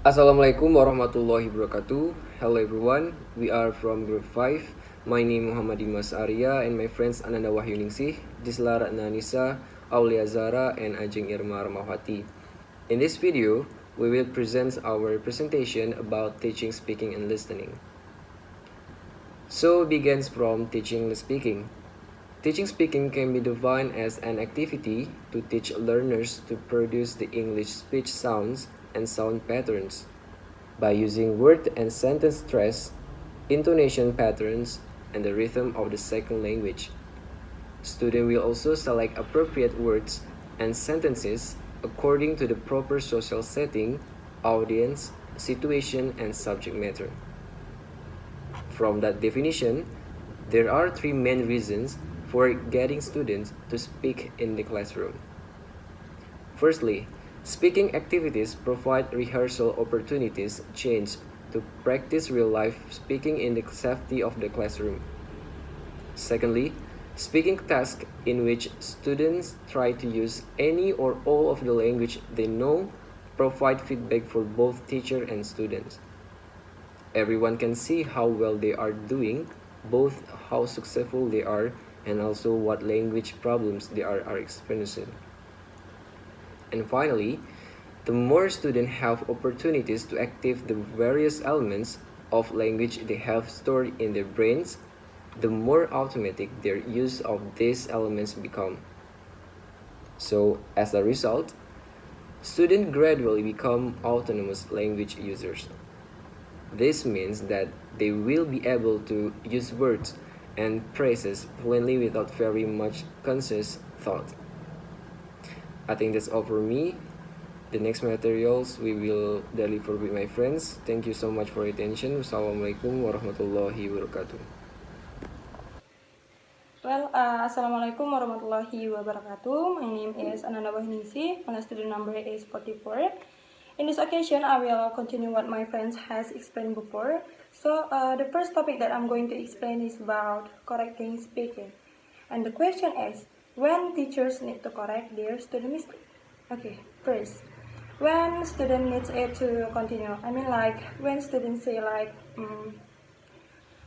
Assalamualaikum warahmatullahi wabarakatuh. Hello everyone, we are from group 5. My name M.Dimas and my friends Ananda Wahyuningsih, Disla Ratna Nisa, Aulia Zara, and Ajeng Irma Ramawati. In this video, we will present our presentation about teaching speaking and listening. So it begins from teaching speaking. Teaching speaking can be defined as an activity to teach learners to produce the English speech sounds and sound patterns by using word and sentence stress, intonation patterns, and the rhythm of the second language. Student will also select appropriate words and sentences according to the proper social setting, audience, situation, and subject matter. From that definition, there are three main reasons for getting students to speak in the classroom. Firstly, speaking activities provide rehearsal opportunities change to practice real-life speaking in the safety of the classroom. Secondly, speaking tasks in which students try to use any or all of the language they know provide feedback for both teacher and students. Everyone can see how well they are doing, both how successful they are and also what language problems they are experiencing. And finally, the more students have opportunities to activate the various elements of language they have stored in their brains, the more automatic their use of these elements become. So, as a result, students gradually become autonomous language users. This means that they will be able to use words and phrases fluently without very much conscious thought. I think that's all for me. The next materials we will deliver with my friends. Thank you so much for your attention. Wassalamualaikum warahmatullahi wabarakatuh. Assalamualaikum warahmatullahi wabarakatuh. My name is Ananda Wahyuningsih. My student number is 44. In this occasion, I will continue what my friends has explained before. So, the first topic that I'm going to explain is about correcting speaking. And the question is, when teachers need to correct their student mistake? Okay, first, when student needs it to continue, I mean like when students say like,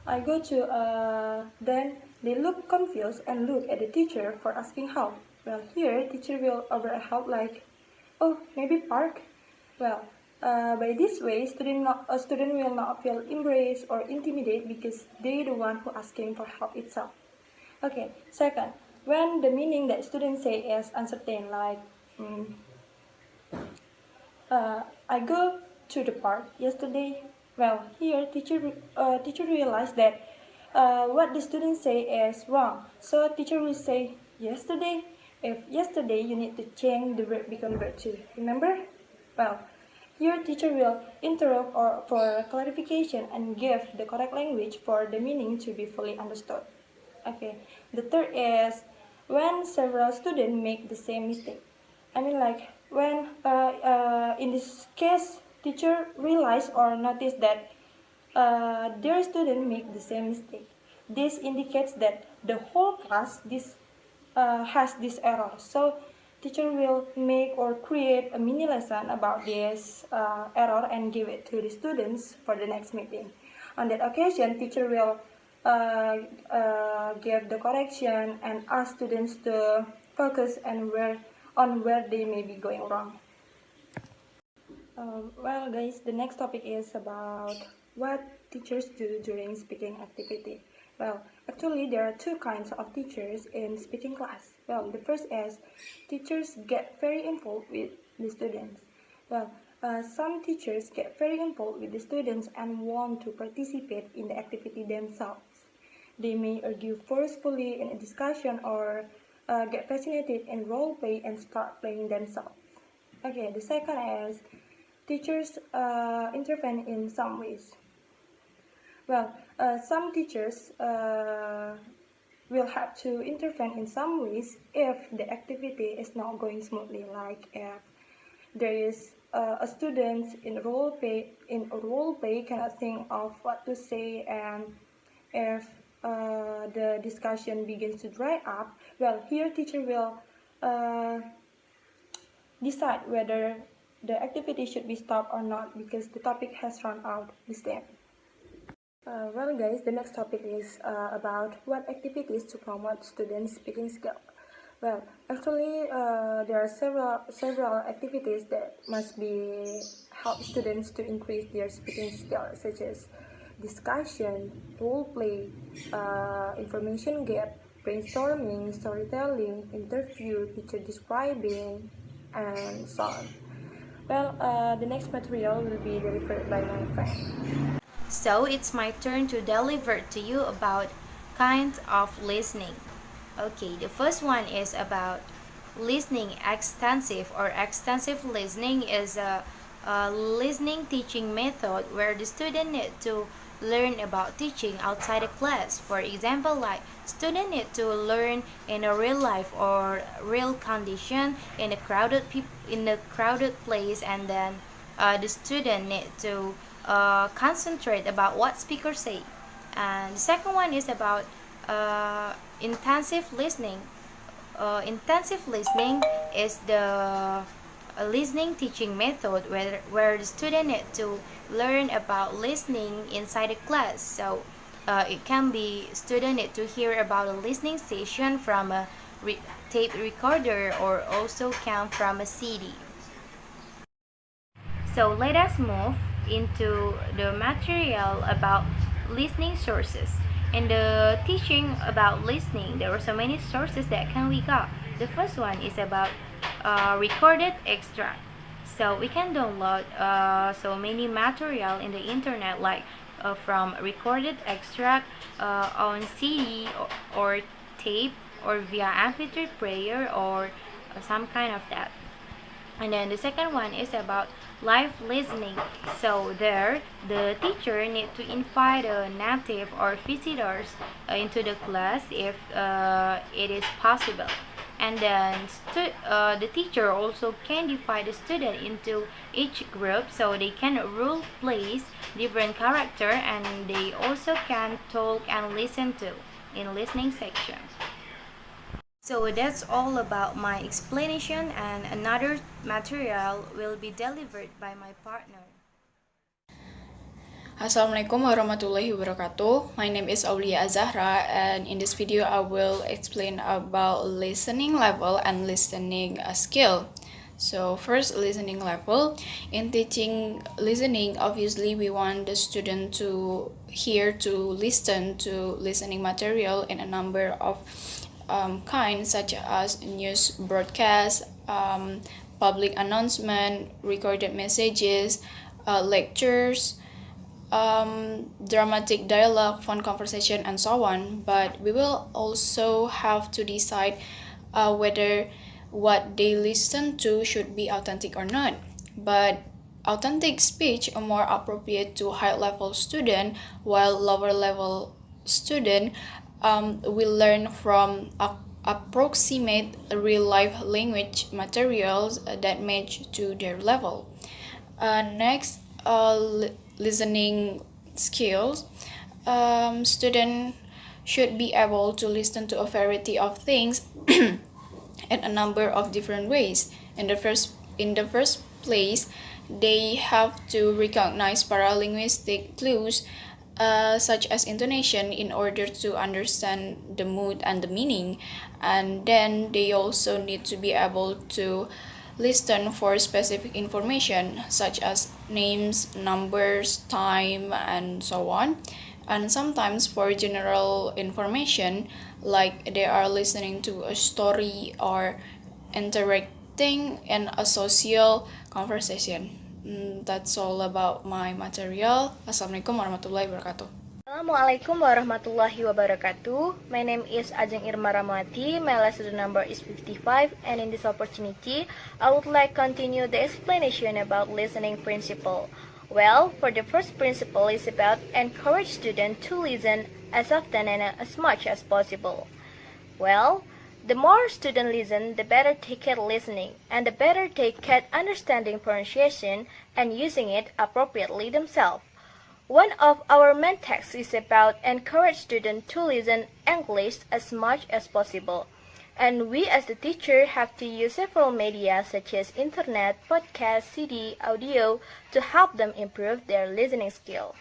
I go to, then they look confused and look at the teacher for asking help. Well, here teacher will offer a help like, oh, maybe park. Well, by this way, a student will not feel embraced or intimidated because they the one who asking for help itself. Okay, second, when the meaning that students say is uncertain, like, I go to the park yesterday. Well, here teacher realized that what the students say is wrong. So teacher will say yesterday. If yesterday, you need to change the verb become verb 2. Remember? Well, here teacher will interrupt or for clarification and give the correct language for the meaning to be fully understood. Okay. The third is when several students make the same mistake. I mean like when in this case teacher realize or notice that their student make the same mistake. This indicates that the whole class has this error. So teacher will make or create a mini lesson about this error and give it to the students for the next meeting. On that occasion, teacher will give the correction and ask students to focus on where they may be going wrong. Well, guys, the next topic is about what teachers do during speaking activity. Well, actually, there are two kinds of teachers in speaking class. Well, the first is teachers get very involved with the students. Well, some teachers get very involved with the students and want to participate in the activity themselves. They may argue forcefully in a discussion or get fascinated in role play and start playing themselves. Okay, the second is teachers intervene in some ways. Well, some teachers will have to intervene in some ways if the activity is not going smoothly, like if there is a student in role play cannot think of what to say, and if the discussion begins to dry up, well, here teacher will decide whether the activity should be stopped or not because the topic has run out this time. Well guys, the next topic is about what activities to promote students' speaking skill. Well, actually, there are several activities that must be help students to increase their speaking skills, such as discussion, role play, information gap, brainstorming, storytelling, interview, teacher describing, and so on. Well, the next material will be delivered by my friend. So it's my turn to deliver to you about kinds of listening. Okay, the first one is about listening extensive or extensive listening is a listening teaching method where the student need to learn about teaching outside the class. For example, like student need to learn in a real life or real condition in a crowded place, and then the student need to concentrate about what speakers say. And the second one is about intensive listening. Intensive listening is the listening teaching method where the student need to learn about listening inside the class. So it can be student need to hear about a listening session from a tape recorder or also come from a CD. So let us move into the material about listening sources. In the teaching about listening, there are so many sources that can we got. The first one is about recorded extract. So we can download so many material in the internet, like from recorded extract on CD or tape or via MP3 player or some kind of that. And then the second one is about live listening. So there, the teacher need to invite a native or visitors into the class if it is possible. And then the teacher also can divide the student into each group so they can role plays different character, and they also can talk and listen to in listening section. So that's all about my explanation, and another material will be delivered by my partner. Assalamualaikum warahmatullahi wabarakatuh. My name is Aulia Azahra, and in this video I will explain about listening level and listening skill. So first, listening level. In teaching listening, obviously we want the student to listen to listening material in a number of kinds, such as news broadcast, public announcement, recorded messages, lectures, dramatic dialogue, phone conversation, and so on. But we will also have to decide whether what they listen to should be authentic or not. But authentic speech are more appropriate to high-level student, while lower-level student will learn from approximate real-life language materials that match to their level. Next, listening skills. Students should be able to listen to a variety of things in a number of different ways. In the first place, they have to recognize paralinguistic clues such as intonation in order to understand the mood and the meaning. And then they also need to be able to listen for specific information such as names, numbers, time, and so on. And sometimes for general information, like they are listening to a story or interacting in a social conversation. That's all about my material. Assalamualaikum warahmatullahi wabarakatuh. Assalamualaikum warahmatullahi wabarakatuh. My name is Ajeng Irma Ramawati. My lesson number is 55, and in this opportunity, I would like to continue the explanation about listening principle. Well, for the first principle is about encourage students to listen as often and as much as possible. Well, the more students listen, the better they get listening, and the better they get understanding pronunciation and using it appropriately themselves. One of our main texts is about encourage students to listen English as much as possible. And we as the teacher have to use several media such as internet, podcast, CD, audio to help them improve their listening skill.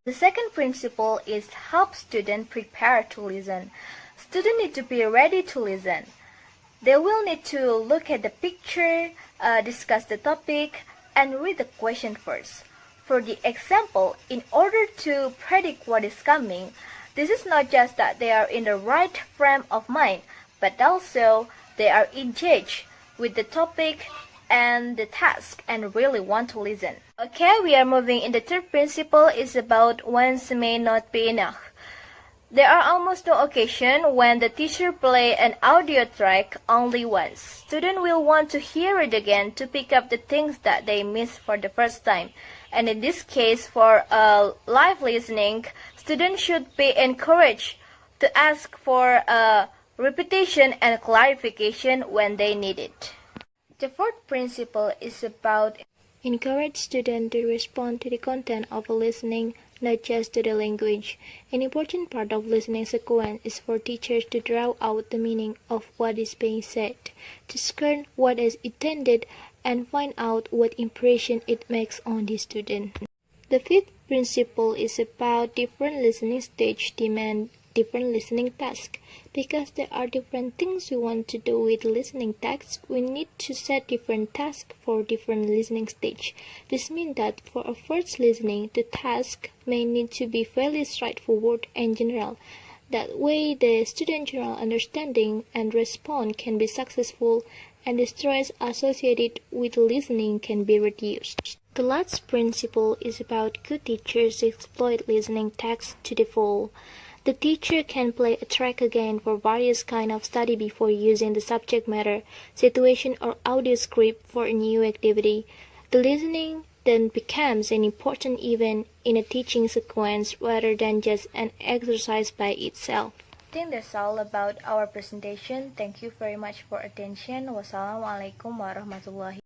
The second principle is help students prepare to listen. Students need to be ready to listen. They will need to look at the picture, discuss the topic, and read the question first. For the example, in order to predict what is coming, this is not just that they are in the right frame of mind, but also they are engaged with the topic and the task and really want to listen. Okay, we are moving in the third principle is about once may not be enough. There are almost no occasion when the teacher play an audio track only once. Students will want to hear it again to pick up the things that they missed for the first time. And in this case, for live listening, students should be encouraged to ask for repetition and clarification when they need it. The fourth principle is about encourage students to respond to the content of listening, not just to the language. An important part of listening sequence is for teachers to draw out the meaning of what is being said, to discern what is intended, and find out what impression it makes on the student. The fifth principle is about different listening stage demand different listening tasks. Because there are different things we want to do with listening tasks, we need to set different tasks for different listening stage. This means that for a first listening, the task may need to be fairly straightforward and general. That way, the student's general understanding and response can be successful, and the stress associated with listening can be reduced. The last principle is about good teachers exploit listening tasks to the full. The teacher can play a track again for various kinds of study before using the subject matter, situation, or audio script for a new activity. The listening then becomes an important event in a teaching sequence rather than just an exercise by itself. I think that's all about our presentation. Thank you very much for attention. Wassalamualaikum warahmatullahi